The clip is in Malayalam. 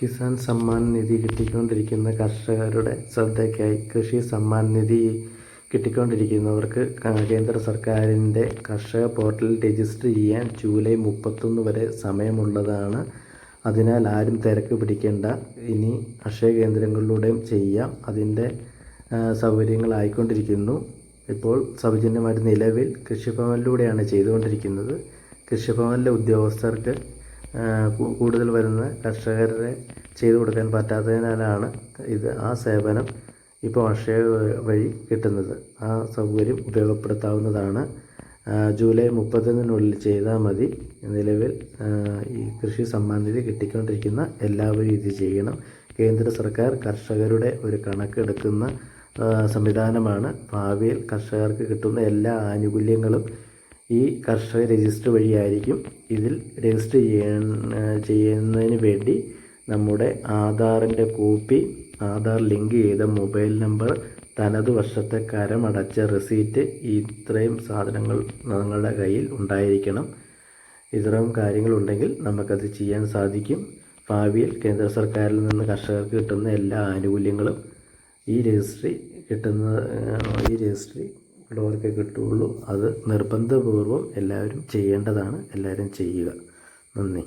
കിസാൻ സമ്മാൻ നിധി കിട്ടിക്കൊണ്ടിരിക്കുന്ന കർഷകരുടെ ശ്രദ്ധയ്ക്കായി കൃഷി സമ്മാൻ നിധി കിട്ടിക്കൊണ്ടിരിക്കുന്നവർക്ക് കേന്ദ്ര സർക്കാരിൻ്റെ കർഷക പോർട്ടലിൽ രജിസ്റ്റർ ചെയ്യാൻ ജൂലൈ 31 വരെ സമയമുള്ളതാണ്. അതിനാൽ ആരും തിരക്ക് പിടിക്കേണ്ട. ഇനി അക്ഷയ കേന്ദ്രങ്ങളിലൂടെയും ചെയ്യാം. അതിൻ്റെ സൗകര്യങ്ങളായിക്കൊണ്ടിരിക്കുന്നു. ഇപ്പോൾ സൗജന്യമായിട്ട് നിലവിൽ കൃഷിഭവനിലൂടെയാണ് ചെയ്തുകൊണ്ടിരിക്കുന്നത്. കൃഷിഭവനിലെ ഉദ്യോഗസ്ഥർക്ക് കൂടുതൽ വരുന്ന കർഷകരെ ചെയ്തു കൊടുക്കാൻ പറ്റാത്തതിനാലാണ് ആ സേവനം ഇപ്പോൾ അക്ഷയ വഴി കിട്ടുന്നത്. ആ സൗകര്യം ഉപയോഗപ്പെടുത്താവുന്നതാണ്. ജൂലൈ 31 ചെയ്താൽ മതി. നിലവിൽ ഈ കൃഷി സമ്മാൻ നിധി കിട്ടിക്കൊണ്ടിരിക്കുന്ന എല്ലാവരും ഇത് ചെയ്യണം. കേന്ദ്ര സർക്കാർ കർഷകരുടെ ഒരു കണക്കെടുക്കുന്ന സംവിധാനമാണ്. ഭാവിയിൽ കർഷകർക്ക് കിട്ടുന്ന എല്ലാ ആനുകൂല്യങ്ങളും ഈ കർഷക രജിസ്റ്റർ വഴിയായിരിക്കും. ഇതിൽ രജിസ്റ്റർ ചെയ്യുന്നതിന് വേണ്ടി നമ്മുടെ ആധാറിൻ്റെ കോപ്പി, ആധാർ ലിങ്ക് ചെയ്ത മൊബൈൽ നമ്പർ, തനത് വർഷത്തെ കരമടച്ച റെസീറ്റ്, ഇത്രയും സാധനങ്ങൾ നിങ്ങളുടെ കയ്യിൽ ഉണ്ടായിരിക്കണം. ഇത്രയും കാര്യങ്ങളുണ്ടെങ്കിൽ നമുക്കത് ചെയ്യാൻ സാധിക്കും. ഭാവിയിൽ കേന്ദ്ര സർക്കാരിൽ നിന്ന് കർഷകർക്ക് കിട്ടുന്ന എല്ലാ ആനുകൂല്യങ്ങളും ഈ രജിസ്ട്രി ഉള്ളവർക്കേ കിട്ടുകയുള്ളൂ. അത് നിർബന്ധപൂർവം എല്ലാവരും ചെയ്യേണ്ടതാണ്. എല്ലാവരും ചെയ്യുക. നന്ദി.